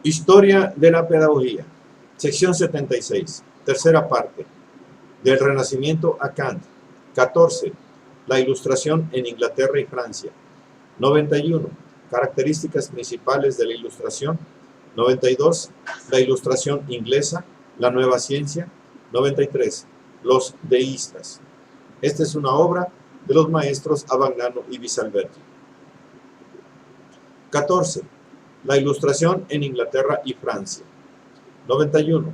Historia de la pedagogía, sección 76, tercera parte, del Renacimiento a Kant. 14. La ilustración en Inglaterra y Francia. 91. Características principales de la ilustración. 92. La ilustración inglesa, la nueva ciencia. 93. Los deístas. Esta es una obra de los maestros Abagnano y Bisalberti. 14. La ilustración en Inglaterra y Francia. 91.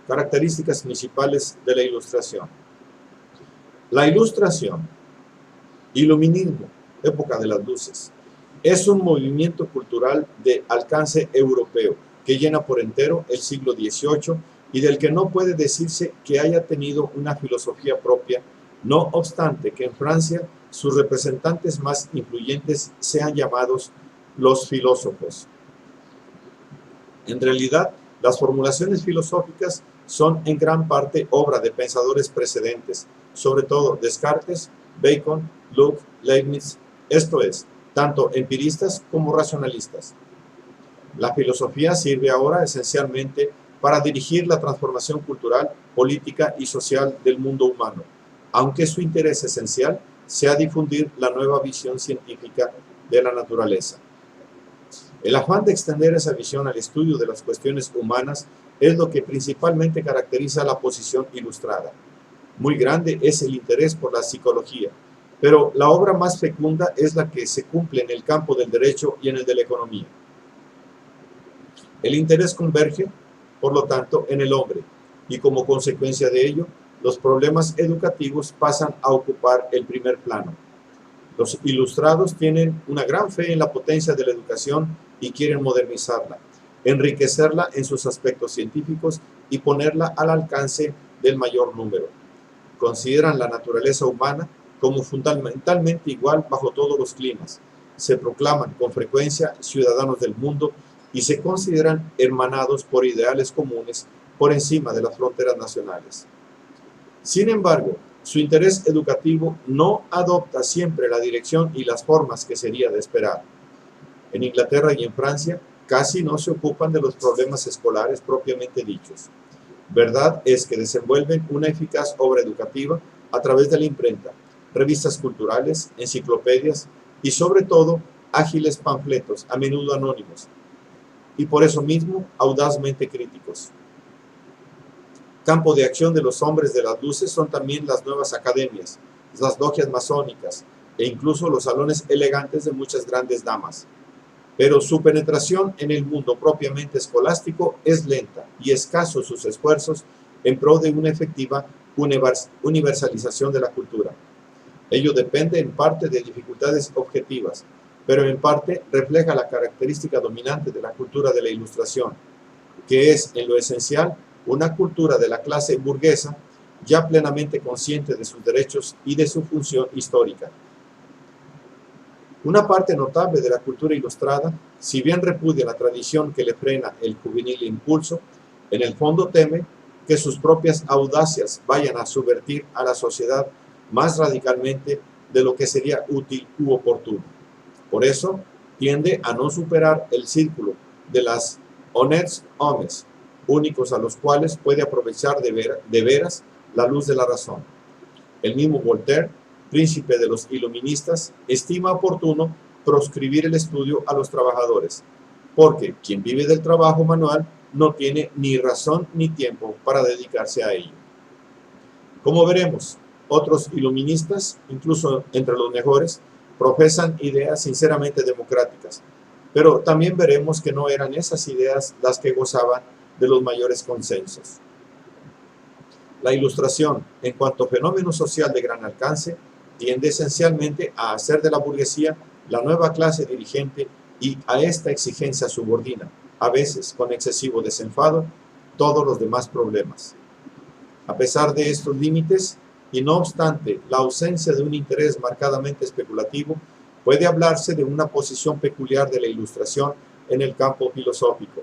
Características principales de la ilustración. La ilustración, iluminismo, época de las luces, es un movimiento cultural de alcance europeo que llena por entero el siglo XVIII y del que no puede decirse que haya tenido una filosofía propia, no obstante que en Francia sus representantes más influyentes sean llamados los filósofos. En realidad, las formulaciones filosóficas son en gran parte obra de pensadores precedentes, sobre todo Descartes, Bacon, Locke, Leibniz, esto es, tanto empiristas como racionalistas. La filosofía sirve ahora esencialmente para dirigir la transformación cultural, política y social del mundo humano, aunque su interés esencial sea difundir la nueva visión científica de la naturaleza. El afán de extender esa visión al estudio de las cuestiones humanas es lo que principalmente caracteriza la posición ilustrada. Muy grande es el interés por la psicología, pero la obra más fecunda es la que se cumple en el campo del derecho y en el de la economía. El interés converge, por lo tanto, en el hombre, y como consecuencia de ello, los problemas educativos pasan a ocupar el primer plano. Los ilustrados tienen una gran fe en la potencia de la educación y quieren modernizarla, enriquecerla en sus aspectos científicos y ponerla al alcance del mayor número. Consideran la naturaleza humana como fundamentalmente igual bajo todos los climas. Se proclaman con frecuencia ciudadanos del mundo y se consideran hermanados por ideales comunes por encima de las fronteras nacionales. Sin embargo, su interés educativo no adopta siempre la dirección y las formas que sería de esperar. En Inglaterra y en Francia casi no se ocupan de los problemas escolares propiamente dichos. Verdad es que desenvuelven una eficaz obra educativa a través de la imprenta, revistas culturales, enciclopedias y sobre todo ágiles panfletos, a menudo anónimos, y por eso mismo audazmente críticos. Campo de acción de los hombres de las luces son también las nuevas academias, las logias masónicas e incluso los salones elegantes de muchas grandes damas. Pero su penetración en el mundo propiamente escolástico es lenta y escasos sus esfuerzos en pro de una efectiva universalización de la cultura. Ello depende en parte de dificultades objetivas, pero en parte refleja la característica dominante de la cultura de la Ilustración, que es en lo esencial una cultura de la clase burguesa ya plenamente consciente de sus derechos y de su función histórica. Una parte notable de la cultura ilustrada, si bien repudia la tradición que le frena el juvenil impulso, en el fondo teme que sus propias audacias vayan a subvertir a la sociedad más radicalmente de lo que sería útil u oportuno. Por eso, tiende a no superar el círculo de las honnêtes hommes, únicos a los cuales puede aprovechar de veras la luz de la razón. El mismo Voltaire, príncipe de los iluministas, estima oportuno proscribir el estudio a los trabajadores, porque quien vive del trabajo manual no tiene ni razón ni tiempo para dedicarse a ello. Como veremos, otros iluministas, incluso entre los mejores, profesan ideas sinceramente democráticas, pero también veremos que no eran esas ideas las que gozaban de los mayores consensos. La Ilustración, en cuanto fenómeno social de gran alcance, tiende esencialmente a hacer de la burguesía la nueva clase dirigente y a esta exigencia subordina, a veces con excesivo desenfado, todos los demás problemas. A pesar de estos límites, y no obstante la ausencia de un interés marcadamente especulativo, puede hablarse de una posición peculiar de la Ilustración en el campo filosófico.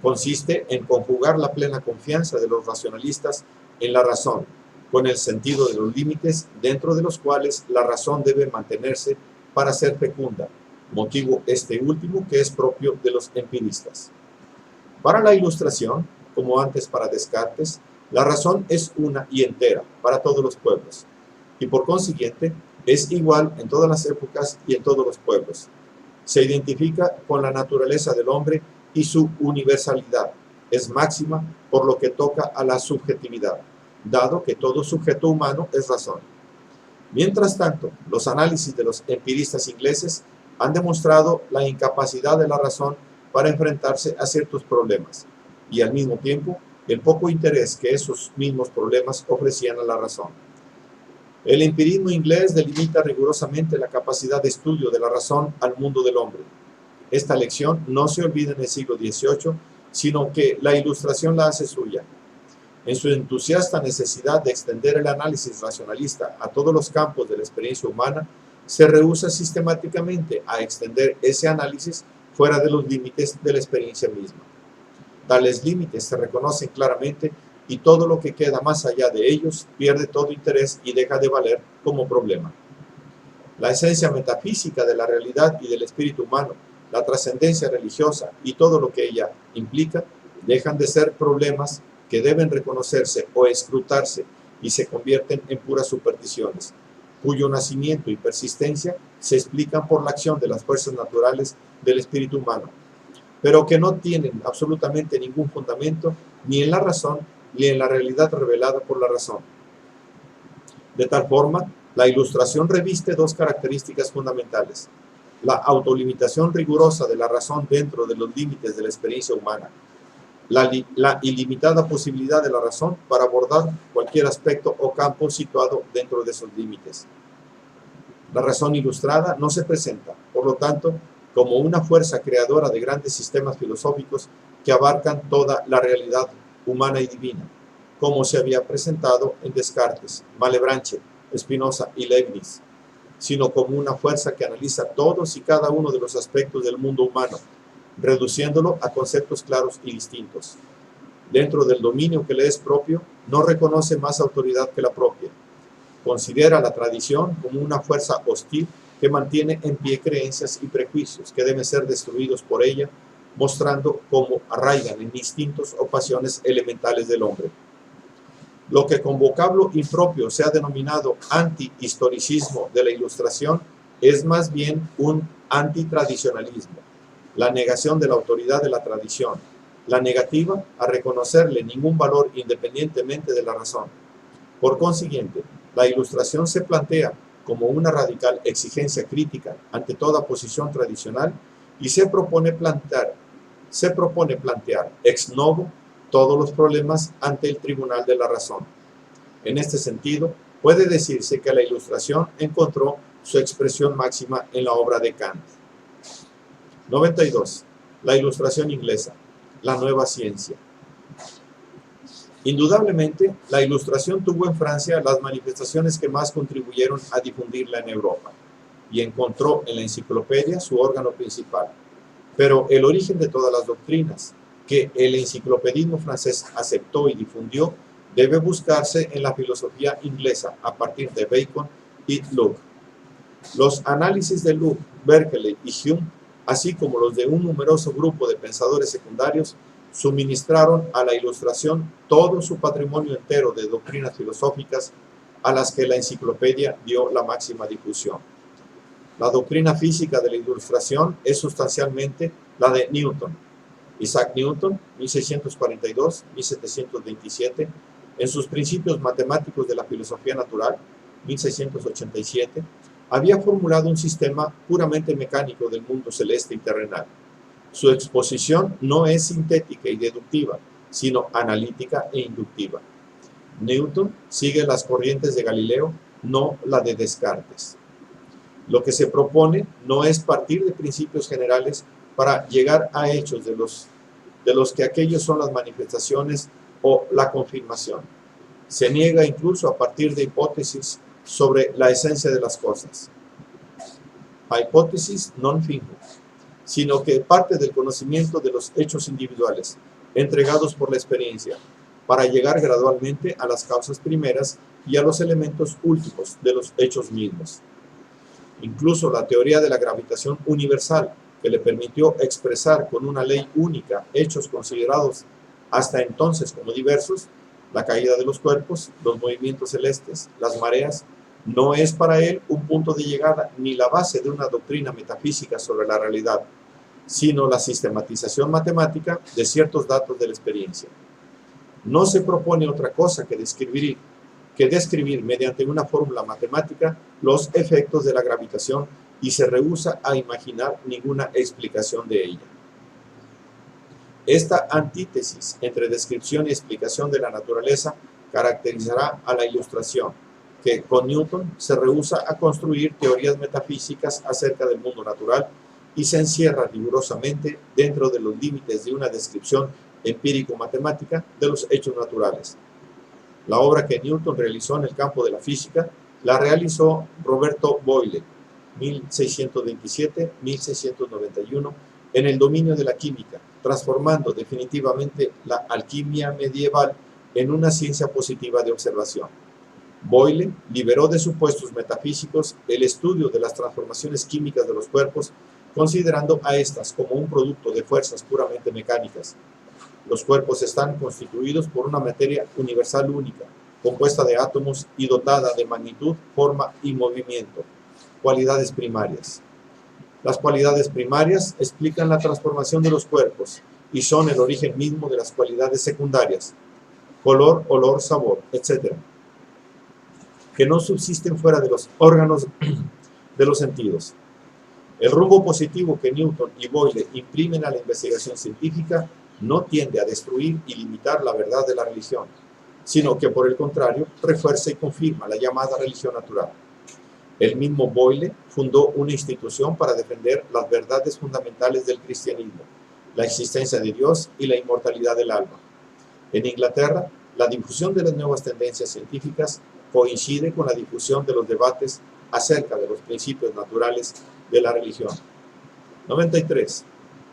Consiste en conjugar la plena confianza de los racionalistas en la razón, con el sentido de los límites dentro de los cuales la razón debe mantenerse para ser fecunda, motivo este último que es propio de los empiristas. Para la Ilustración, como antes para Descartes, la razón es una y entera para todos los pueblos, y por consiguiente es igual en todas las épocas y en todos los pueblos. Se identifica con la naturaleza del hombre y su universalidad es máxima por lo que toca a la subjetividad, dado que todo sujeto humano es razón. Mientras tanto, los análisis de los empiristas ingleses han demostrado la incapacidad de la razón para enfrentarse a ciertos problemas y al mismo tiempo el poco interés que esos mismos problemas ofrecían a la razón. El empirismo inglés delimita rigurosamente la capacidad de estudio de la razón al mundo del hombre. Esta lección no se olvida en el siglo XVIII, sino que la Ilustración la hace suya. En su entusiasta necesidad de extender el análisis racionalista a todos los campos de la experiencia humana, se rehúsa sistemáticamente a extender ese análisis fuera de los límites de la experiencia misma. Tales límites se reconocen claramente y todo lo que queda más allá de ellos pierde todo interés y deja de valer como problema. La esencia metafísica de la realidad y del espíritu humano, la trascendencia religiosa y todo lo que ella implica, dejan de ser problemas que deben reconocerse o escrutarse y se convierten en puras supersticiones, cuyo nacimiento y persistencia se explican por la acción de las fuerzas naturales del espíritu humano, pero que no tienen absolutamente ningún fundamento ni en la razón ni en la realidad revelada por la razón. De tal forma, la Ilustración reviste dos características fundamentales: la autolimitación rigurosa de la razón dentro de los límites de la experiencia humana, la ilimitada posibilidad de la razón para abordar cualquier aspecto o campo situado dentro de esos límites. La razón ilustrada no se presenta, por lo tanto, como una fuerza creadora de grandes sistemas filosóficos que abarcan toda la realidad humana y divina, como se había presentado en Descartes, Malebranche, Spinoza y Leibniz, sino como una fuerza que analiza todos y cada uno de los aspectos del mundo humano, reduciéndolo a conceptos claros y distintos. Dentro del dominio que le es propio, no reconoce más autoridad que la propia. Considera la tradición como una fuerza hostil que mantiene en pie creencias y prejuicios que deben ser destruidos por ella, mostrando cómo arraigan en instintos o pasiones elementales del hombre. Lo que con vocablo impropio se ha denominado antihistoricismo de la Ilustración es más bien un antitradicionalismo, la negación de la autoridad de la tradición, la negativa a reconocerle ningún valor independientemente de la razón. Por consiguiente, la Ilustración se plantea como una radical exigencia crítica ante toda posición tradicional y se propone plantear ex novo todos los problemas ante el tribunal de la razón. En este sentido, puede decirse que la Ilustración encontró su expresión máxima en la obra de Kant. 92. La Ilustración inglesa, la nueva ciencia. Indudablemente, la Ilustración tuvo en Francia las manifestaciones que más contribuyeron a difundirla en Europa, y encontró en la enciclopedia su órgano principal. Pero el origen de todas las doctrinas que el enciclopedismo francés aceptó y difundió debe buscarse en la filosofía inglesa a partir de Bacon y Locke. Los análisis de Locke, Berkeley y Hume, así como los de un numeroso grupo de pensadores secundarios, suministraron a la Ilustración todo su patrimonio entero de doctrinas filosóficas a las que la enciclopedia dio la máxima difusión. La doctrina física de la Ilustración es sustancialmente la de Newton. Isaac Newton, 1642-1727, en sus Principios Matemáticos de la Filosofía Natural, 1687, había formulado un sistema puramente mecánico del mundo celeste y terrenal. Su exposición no es sintética y deductiva, sino analítica e inductiva. Newton sigue las corrientes de Galileo, no la de Descartes. Lo que se propone no es partir de principios generales para llegar a hechos de los que aquellos son las manifestaciones o la confirmación. Se niega incluso a partir de hipótesis sobre la esencia de las cosas. A hipótesis non fingo, sino que parte del conocimiento de los hechos individuales, entregados por la experiencia, para llegar gradualmente a las causas primeras y a los elementos últimos de los hechos mismos. Incluso la teoría de la gravitación universal que le permitió expresar con una ley única hechos considerados hasta entonces como diversos, la caída de los cuerpos, los movimientos celestes, las mareas, no es para él un punto de llegada ni la base de una doctrina metafísica sobre la realidad, sino la sistematización matemática de ciertos datos de la experiencia. No se propone otra cosa que describir mediante una fórmula matemática los efectos de la gravitación y se rehúsa a imaginar ninguna explicación de ella. Esta antítesis entre descripción y explicación de la naturaleza caracterizará a la Ilustración, que con Newton se rehúsa a construir teorías metafísicas acerca del mundo natural y se encierra rigurosamente dentro de los límites de una descripción empírico-matemática de los hechos naturales. La obra que Newton realizó en el campo de la física la realizó Roberto Boyle, 1627-1691, en el dominio de la química, transformando definitivamente la alquimia medieval en una ciencia positiva de observación. Boyle liberó de supuestos metafísicos el estudio de las transformaciones químicas de los cuerpos, considerando a estas como un producto de fuerzas puramente mecánicas. Los cuerpos están constituidos por una materia universal única, compuesta de átomos y dotada de magnitud, forma y movimiento, cualidades primarias. Las cualidades primarias explican la transformación de los cuerpos y son el origen mismo de las cualidades secundarias, color, olor, sabor, etc., que no subsisten fuera de los órganos de los sentidos. El rumbo positivo que Newton y Boyle imprimen a la investigación científica no tiende a destruir y limitar la verdad de la religión, sino que por el contrario refuerza y confirma la llamada religión natural. El mismo Boyle fundó una institución para defender las verdades fundamentales del cristianismo, la existencia de Dios y la inmortalidad del alma. En Inglaterra, la difusión de las nuevas tendencias científicas coincide con la difusión de los debates acerca de los principios naturales de la religión. 93.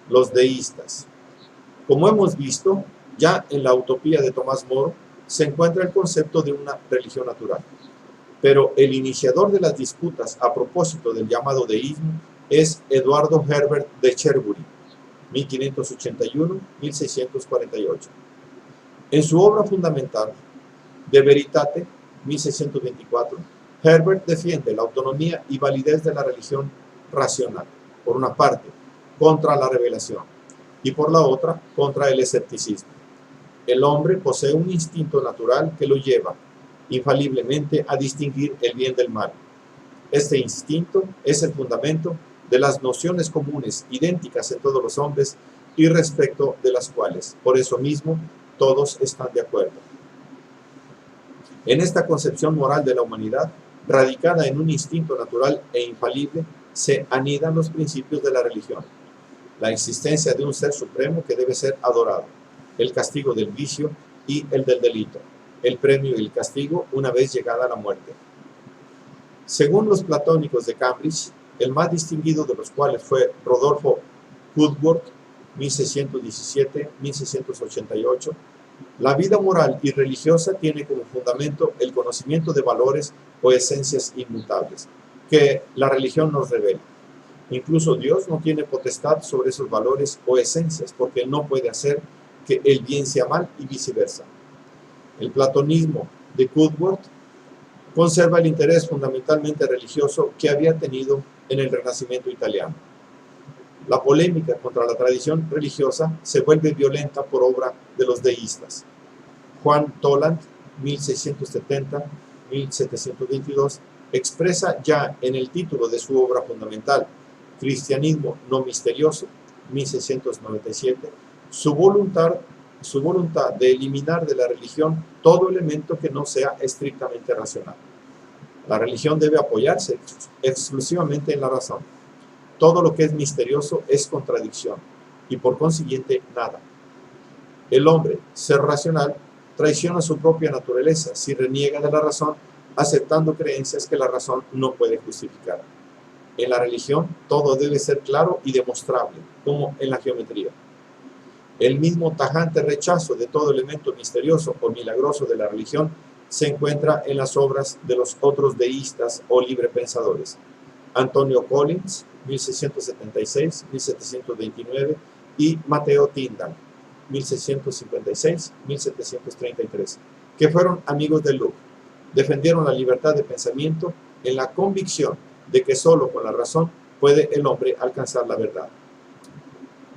Los deístas. Como hemos visto, ya en la Utopía de Tomás Moro se encuentra el concepto de una religión natural. Pero el iniciador de las disputas a propósito del llamado deísmo es Eduardo Herbert de Cherbury, 1581-1648. En su obra fundamental, De Veritate, 1624, Herbert defiende la autonomía y validez de la religión racional, por una parte, contra la revelación, y por la otra, contra el escepticismo. El hombre posee un instinto natural que lo lleva infaliblemente a distinguir el bien del mal. Este instinto es el fundamento de las nociones comunes idénticas en todos los hombres y respecto de las cuales, por eso mismo, todos están de acuerdo. En esta concepción moral de la humanidad, radicada en un instinto natural e infalible, se anidan los principios de la religión. La existencia de un ser supremo que debe ser adorado, el castigo del vicio y el del delito, el premio y el castigo una vez llegada la muerte. Según los platónicos de Cambridge, el más distinguido de los cuales fue Rodolfo Woodward, 1617-1688, la vida moral y religiosa tiene como fundamento el conocimiento de valores o esencias inmutables, que la religión nos revela. Incluso Dios no tiene potestad sobre esos valores o esencias, porque no puede hacer que el bien sea mal y viceversa. El platonismo de Woodward conserva el interés fundamentalmente religioso que había tenido en el Renacimiento italiano. La polémica contra la tradición religiosa se vuelve violenta por obra de los deístas. Juan Toland, 1670-1722, expresa ya en el título de su obra fundamental, Cristianismo no misterioso, 1697, su voluntad de eliminar de la religión todo elemento que no sea estrictamente racional. La religión debe apoyarse exclusivamente en la razón. Todo lo que es misterioso es contradicción, y por consiguiente nada. El hombre, ser racional, traiciona su propia naturaleza si reniega de la razón, aceptando creencias que la razón no puede justificar. En la religión, todo debe ser claro y demostrable, como en la geometría. El mismo tajante rechazo de todo elemento misterioso o milagroso de la religión se encuentra en las obras de los otros deístas o librepensadores. Antonio Collins, 1676-1729, y Mateo Tyndall, 1656-1733, que fueron amigos de Locke. Defendieron la libertad de pensamiento en la convicción de que solo con la razón puede el hombre alcanzar la verdad.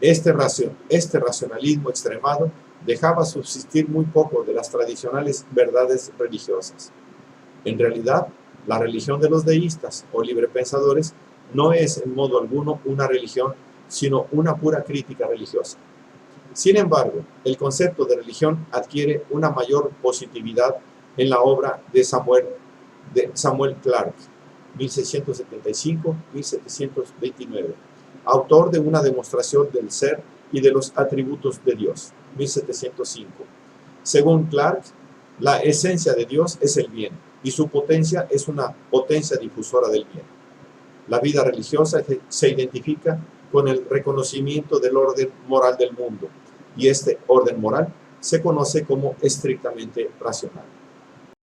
Este racionalismo extremado dejaba subsistir muy poco de las tradicionales verdades religiosas. En realidad, la religión de los deístas o librepensadores no es en modo alguno una religión, sino una pura crítica religiosa. Sin embargo, el concepto de religión adquiere una mayor positividad en la obra de Samuel Clarke, 1675-1729, autor de una demostración del ser y de los atributos de Dios, 1705. Según Clarke, la esencia de Dios es el bien, y su potencia es una potencia difusora del bien. La vida religiosa se identifica con el reconocimiento del orden moral del mundo, y este orden moral se conoce como estrictamente racional.